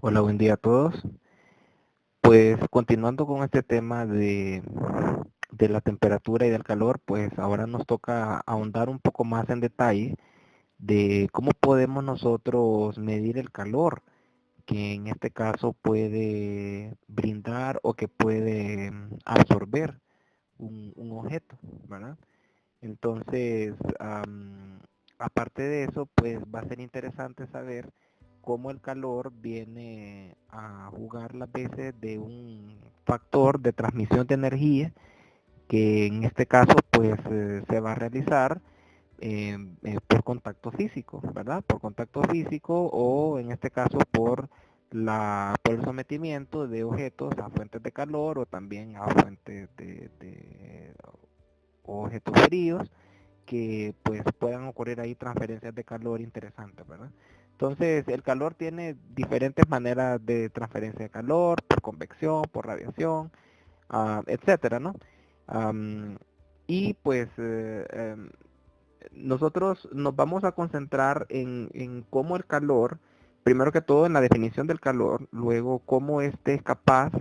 Hola, buen día a todos. Pues continuando con este tema de la temperatura y del calor, pues ahora nos toca ahondar un poco más en detalle de cómo podemos nosotros medir el calor que en este caso puede brindar o que puede absorber un objeto, ¿verdad? Entonces, aparte de eso, pues va a ser interesante saber cómo el calor viene a jugar las veces de un factor de transmisión de energía que en este caso pues se va a realizar por contacto físico, ¿verdad? Por contacto físico o en este caso por el sometimiento de objetos a fuentes de calor o también a fuentes de objetos fríos que pues puedan ocurrir ahí transferencias de calor interesantes, ¿verdad? Entonces el calor tiene diferentes maneras de transferencia de calor, por convección, por radiación, etcétera, ¿no? Am, y pues nosotros nos vamos a concentrar en cómo el calor, primero que todo en la definición del calor, luego cómo este es capaz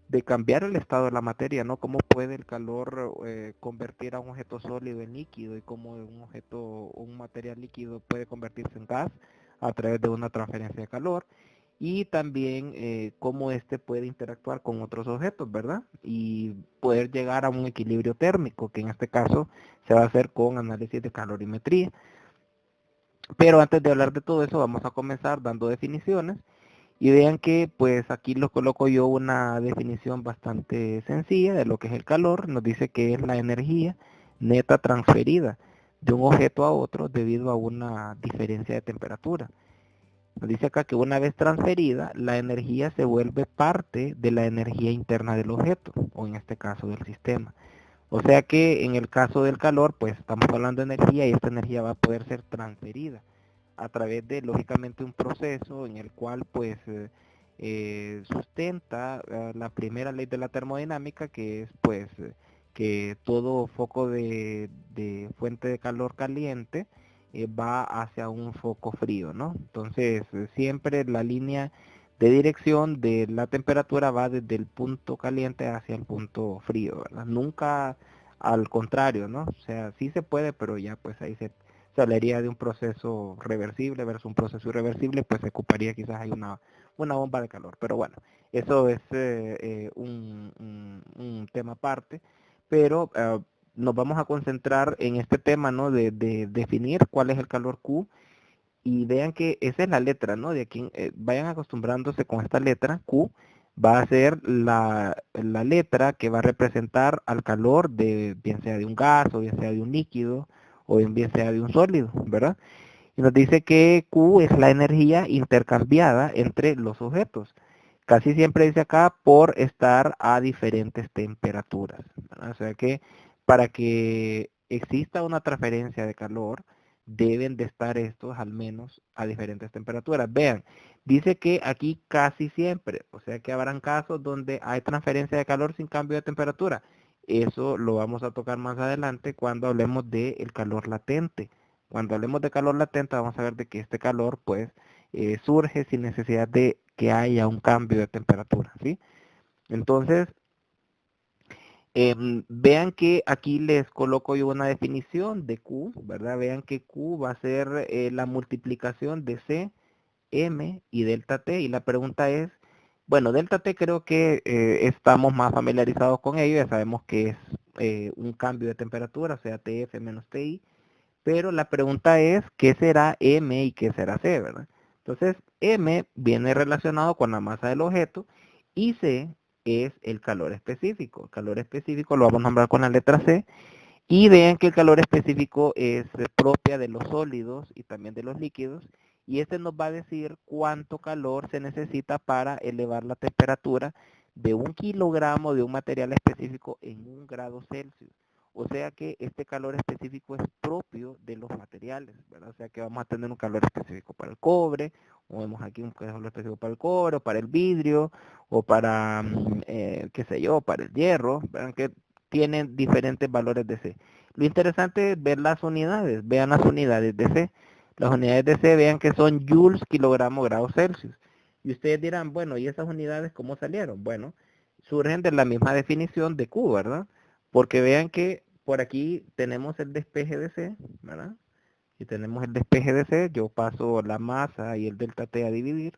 de cambiar el estado de la materia, ¿no? Cómo puede el calor convertir a un objeto sólido en líquido y cómo un material líquido puede convertirse en gas a través de una transferencia de calor y también cómo este puede interactuar con otros objetos, ¿verdad? Y poder llegar a un equilibrio térmico, que en este caso se va a hacer con análisis de calorimetría. Pero antes de hablar de todo eso, vamos a comenzar dando definiciones. Y vean que pues aquí lo coloco yo una definición bastante sencilla de lo que es el calor. Nos dice que es la energía neta transferida de un objeto a otro debido a una diferencia de temperatura. Nos dice acá que una vez transferida, la energía se vuelve parte de la energía interna del objeto, o en este caso del sistema. O sea que en el caso del calor, pues estamos hablando de energía y esta energía va a poder ser transferida a través de, lógicamente, un proceso en el cual, pues, sustenta la primera ley de la termodinámica, que es, pues, que todo foco de fuente de calor caliente va hacia un foco frío, ¿no? Entonces, siempre la línea de dirección de la temperatura va desde el punto caliente hacia el punto frío, ¿verdad? Nunca al contrario, ¿no? O sea, sí se puede, pero ya pues ahí se hablaría de un proceso reversible versus un proceso irreversible, pues se ocuparía quizás hay una bomba de calor. Pero bueno, eso es un tema aparte, pero nos vamos a concentrar en este tema, ¿no? De definir cuál es el calor Q y vean que esa es la letra, ¿no? De aquí, vayan acostumbrándose con esta letra, Q, va a ser la letra que va a representar al calor de, bien sea de un gas, o bien sea de un líquido, o bien sea de un sólido, ¿verdad? Y nos dice que Q es la energía intercambiada entre los objetos. Casi siempre dice acá por estar a diferentes temperaturas, ¿verdad? O sea que para que exista una transferencia de calor, deben de estar estos al menos a diferentes temperaturas. Vean, dice que aquí casi siempre, o sea que habrán casos donde hay transferencia de calor sin cambio de temperatura. Eso lo vamos a tocar más adelante cuando hablemos del calor latente. Cuando hablemos de calor latente, vamos a ver de que este calor, pues, surge sin necesidad de que haya un cambio de temperatura, ¿sí? Entonces, vean que aquí les coloco yo una definición de Q, ¿verdad? Vean que Q va a ser la multiplicación de C, M y delta T. Y la pregunta es, bueno, delta T creo que estamos más familiarizados con ello, ya sabemos que es un cambio de temperatura, o sea, TF menos TI. Pero la pregunta es, ¿qué será M y qué será C, verdad? Entonces, M viene relacionado con la masa del objeto y C es el calor específico. El calor específico lo vamos a nombrar con la letra C. Y vean que el calor específico es propia de los sólidos y también de los líquidos. Y este nos va a decir cuánto calor se necesita para elevar la temperatura de 1 kilogramo de un material específico en 1 grado Celsius. O sea que este calor específico es propio de los materiales, ¿verdad? O sea que vamos a tener un calor específico para el cobre, o vemos aquí un calor específico para el cobre, o para el vidrio, o para, qué sé yo, para el hierro, ¿verdad? Que tienen diferentes valores de C. Lo interesante es ver las unidades. Vean las unidades de C. Las unidades de C vean que son joules kilogramo grados Celsius. Y ustedes dirán, bueno, ¿y esas unidades cómo salieron? Bueno, surgen de la misma definición de Q, ¿verdad? Porque vean que por aquí tenemos el despeje de C, ¿verdad? Y tenemos el despeje de C, yo paso la masa y el delta T a dividir,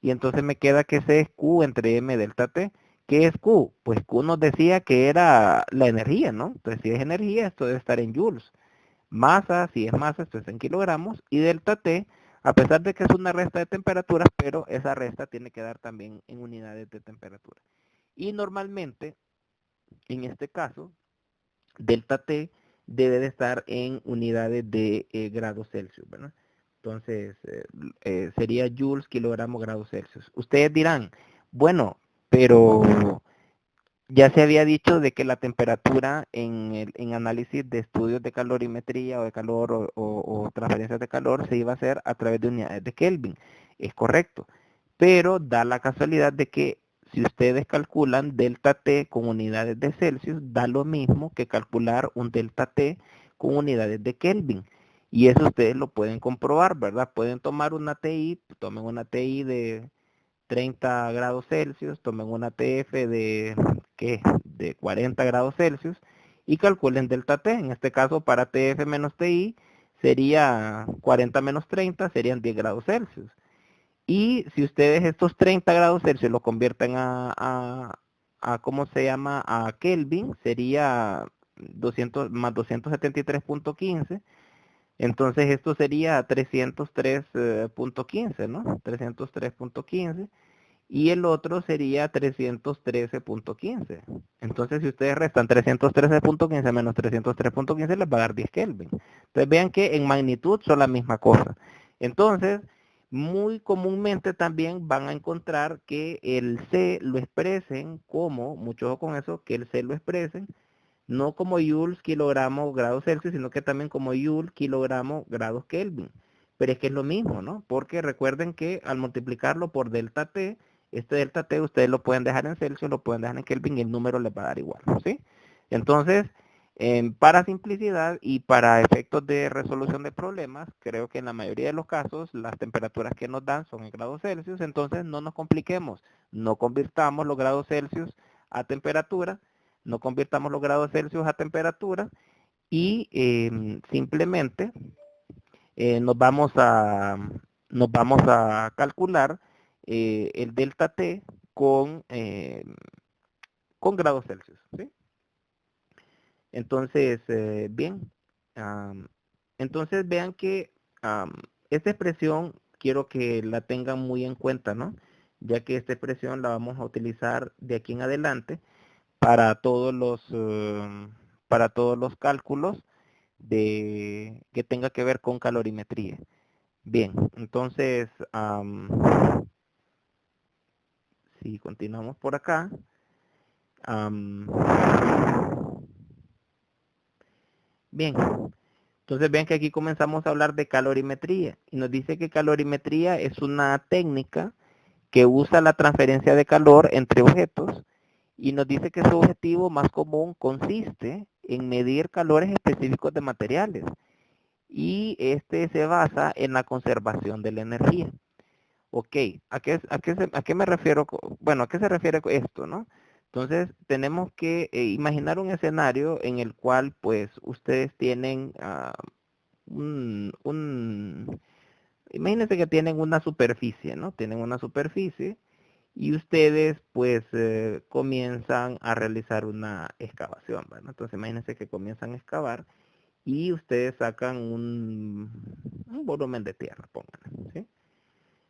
y entonces me queda que C es Q entre M delta T. ¿Qué es Q? Pues Q nos decía que era la energía, ¿no? Entonces si es energía, esto debe estar en joules. Masa, si es masa, esto es en kilogramos. Y delta T, a pesar de que es una resta de temperaturas, pero esa resta tiene que dar también en unidades de temperatura. Y normalmente, en este caso, delta T debe de estar en unidades de grados Celsius, ¿verdad? Entonces, sería joules, kilogramos, grados Celsius. Ustedes dirán, bueno, pero ya se había dicho de que la temperatura en análisis de estudios de calorimetría o de calor o transferencias de calor se iba a hacer a través de unidades de Kelvin. Es correcto. Pero da la casualidad de que si ustedes calculan delta T con unidades de Celsius, da lo mismo que calcular un delta T con unidades de Kelvin. Y eso ustedes lo pueden comprobar, ¿verdad? Pueden tomar una TI, tomen una TI de 30 grados Celsius, tomen una TF ¿qué? De 40 grados Celsius y calculen delta T. En este caso, para TF menos TI sería 40 menos 30, serían 10 grados Celsius. Y si ustedes estos 30 grados Celsius lo convierten a ¿cómo se llama? A Kelvin, sería 200 más 273.15. Entonces esto sería 303.15, ¿no? 303.15 y el otro sería 313.15. Entonces, si ustedes restan 313.15 menos 303.15, les va a dar 10 Kelvin. Entonces, vean que en magnitud son la misma cosa. Entonces, muy comúnmente también van a encontrar que el C lo expresen como, mucho ojo con eso, que el C lo expresen no como joules, kilogramos, grados Celsius, sino que también como joule, kilogramos, grados Kelvin. Pero es que es lo mismo, ¿no? Porque recuerden que al multiplicarlo por delta T, este delta T ustedes lo pueden dejar en Celsius, lo pueden dejar en Kelvin y el número les va a dar igual, ¿sí? Entonces, para simplicidad y para efectos de resolución de problemas, creo que en la mayoría de los casos las temperaturas que nos dan son en grados Celsius, entonces no nos compliquemos, no convirtamos los grados Celsius a temperatura, no convirtamos los grados Celsius a temperatura y simplemente eh, nos, vamos a, nos vamos a calcular el delta T con grados Celsius. ¿Sí? Entonces, bien, um, entonces vean que esta expresión quiero que la tengan muy en cuenta, ¿no? Ya que esta expresión la vamos a utilizar de aquí en adelante para para todos los cálculos que tenga que ver con calorimetría. Bien, entonces, si continuamos por acá, am, bien, entonces vean que aquí comenzamos a hablar de calorimetría y nos dice que calorimetría es una técnica que usa la transferencia de calor entre objetos y nos dice que su objetivo más común consiste en medir calores específicos de materiales y este se basa en la conservación de la energía. Ok, ¿a qué me refiero? Bueno, ¿a qué se refiere esto, no? Entonces, tenemos que imaginar un escenario en el cual, pues, ustedes tienen imagínense que tienen una superficie, ¿no? Tienen una superficie y ustedes pues comienzan a realizar una excavación, ¿verdad? Entonces imagínense que comienzan a excavar y ustedes sacan un volumen de tierra, pónganle, ¿sí?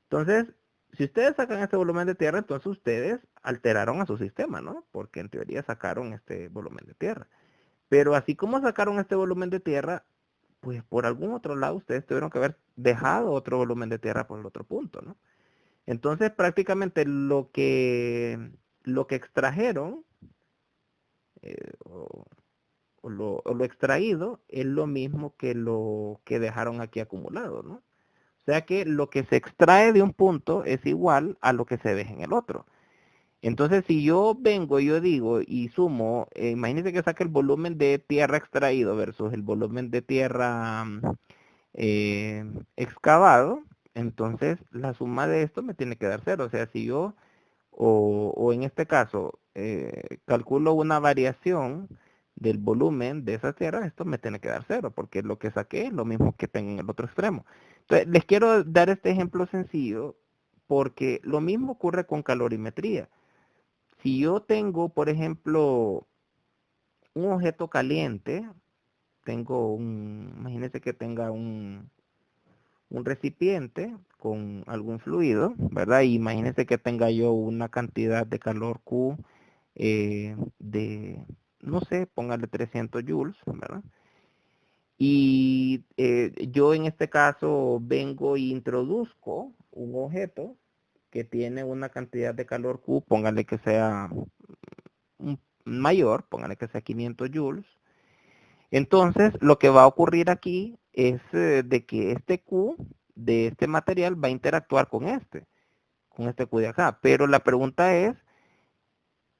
Entonces, si ustedes sacan este volumen de tierra, entonces ustedes alteraron a su sistema, ¿no? Porque en teoría sacaron este volumen de tierra. Pero así como sacaron este volumen de tierra, pues por algún otro lado ustedes tuvieron que haber dejado otro volumen de tierra por el otro punto, ¿no? Entonces prácticamente lo que extrajeron o lo extraído es lo mismo que lo que dejaron aquí acumulado, ¿no? O sea que lo que se extrae de un punto es igual a lo que se deja en el otro. Entonces, si yo vengo, yo digo y sumo, imagínense que saque el volumen de tierra extraído versus el volumen de tierra excavado, Entonces, la suma de esto me tiene que dar cero. O sea, si yo, o en este caso, calculo una variación del volumen de esa tierra, esto me tiene que dar cero, porque lo que saqué es lo mismo que tengo en el otro extremo. Entonces, les quiero dar este ejemplo sencillo, porque lo mismo ocurre con calorimetría. Si yo tengo, por ejemplo, un objeto caliente, imagínense que tenga un recipiente con algún fluido, ¿verdad? Y imagínense que tenga yo una cantidad de calor Q de, no sé, póngale 300 joules, ¿verdad? Y yo en este caso vengo e introduzco un objeto que tiene una cantidad de calor Q, póngale que sea mayor, póngale que sea 500 joules. Entonces, lo que va a ocurrir aquí es de que este Q de este material va a interactuar con este Q de acá. Pero la pregunta es,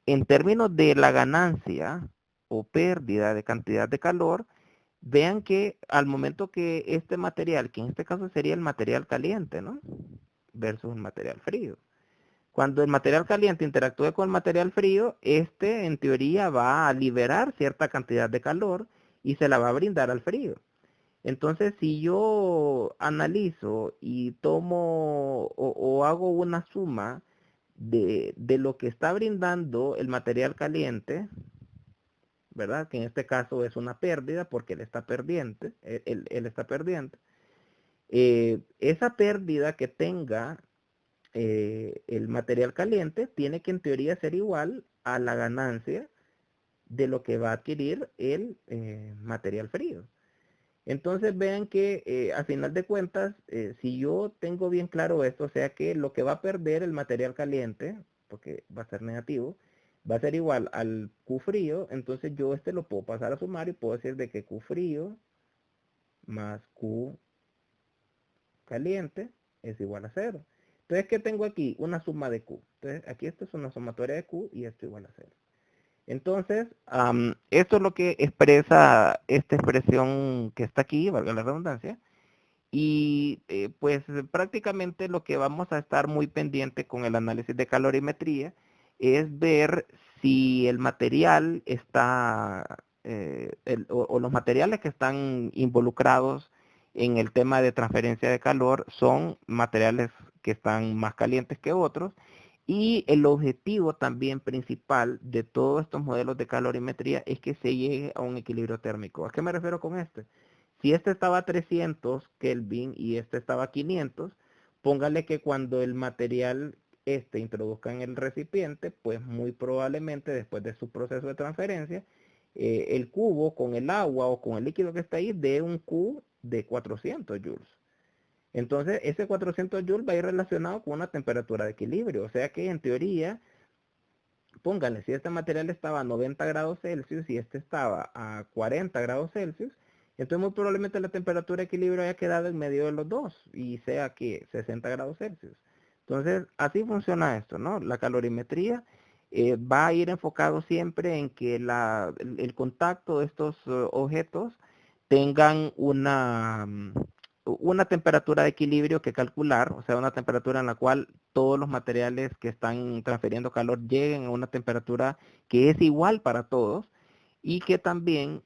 en términos de la ganancia o pérdida de cantidad de calor, vean que al momento que este material, que en este caso sería el material caliente, ¿no? Versus el material frío. Cuando el material caliente interactúe con el material frío, este en teoría va a liberar cierta cantidad de calor y se la va a brindar al frío. Entonces, si yo analizo y tomo o hago una suma de lo que está brindando el material caliente, ¿verdad? Que en este caso es una pérdida porque él está perdiente, él está perdiente. Esa pérdida que tenga el material caliente tiene que en teoría ser igual a la ganancia de lo que va a adquirir el material frío. Entonces vean que a final de cuentas, si yo tengo bien claro esto, o sea que lo que va a perder el material caliente, porque va a ser negativo, va a ser igual al Q frío, entonces yo lo puedo pasar a sumar y puedo decir de que Q frío más Q caliente es igual a cero. Entonces, ¿qué tengo aquí? Una suma de Q. Entonces, aquí esto es una sumatoria de Q y esto igual a cero. Entonces, esto es lo que expresa esta expresión que está aquí, valga la redundancia. Y pues prácticamente lo que vamos a estar muy pendiente con el análisis de calorimetría es ver si el material está, o los materiales que están involucrados en el tema de transferencia de calor son materiales que están más calientes que otros. Y el objetivo también principal de todos estos modelos de calorimetría es que se llegue a un equilibrio térmico. ¿A qué me refiero con este? Si este estaba a 300 Kelvin y este estaba a 500, póngale que cuando el material introduzca en el recipiente, pues muy probablemente después de su proceso de transferencia, el cubo con el agua o con el líquido que está ahí dé un Q de 400 joules. Entonces, ese 400 joules va a ir relacionado con una temperatura de equilibrio. O sea que en teoría, pónganle, si este material estaba a 90 grados Celsius y este estaba a 40 grados Celsius, entonces muy probablemente la temperatura de equilibrio haya quedado en medio de los dos y sea que 60 grados Celsius. Entonces, así funciona esto, ¿no? La calorimetría va a ir enfocado siempre en que el contacto de estos objetos tengan una temperatura de equilibrio que calcular, o sea, una temperatura en la cual todos los materiales que están transfiriendo calor lleguen a una temperatura que es igual para todos y que también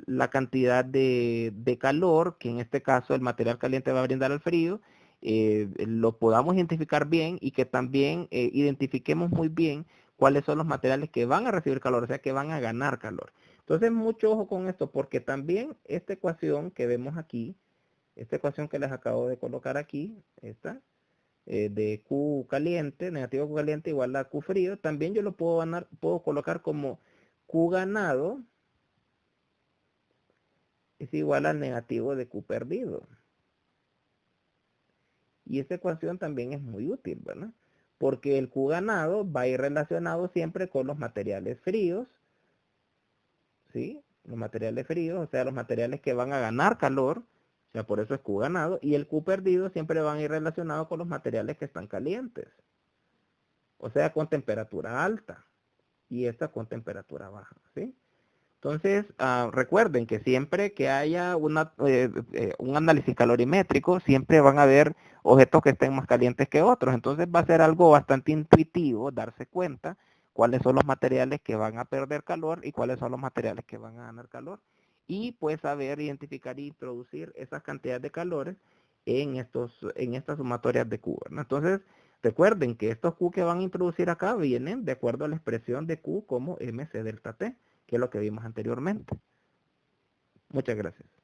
la cantidad de calor, que en este caso el material caliente va a brindar al frío, lo podamos identificar bien y que también identifiquemos muy bien cuáles son los materiales que van a recibir calor, o sea, que van a ganar calor. Entonces, mucho ojo con esto, porque también esta ecuación que vemos aquí, esta ecuación que les acabo de colocar aquí, esta, de Q caliente, negativo Q caliente igual a Q frío, también yo lo puedo colocar como Q ganado es igual al negativo de Q perdido. Y esta ecuación también es muy útil, ¿verdad? Porque el Q ganado va a ir relacionado siempre con los materiales fríos, ¿sí? Los materiales fríos, o sea, los materiales que van a ganar calor, o sea, por eso es Q ganado, y el Q perdido siempre van a ir relacionados con los materiales que están calientes, o sea, con temperatura alta, y esta con temperatura baja, ¿sí? Entonces, recuerden que siempre que haya un análisis calorimétrico, siempre van a haber objetos que estén más calientes que otros. Entonces va a ser algo bastante intuitivo darse cuenta cuáles son los materiales que van a perder calor y cuáles son los materiales que van a ganar calor. Y pues saber identificar e introducir esas cantidades de calores en estas sumatorias de Q, ¿no? Entonces, recuerden que estos Q que van a introducir acá vienen de acuerdo a la expresión de Q como MC delta T, que es lo que vimos anteriormente. Muchas gracias.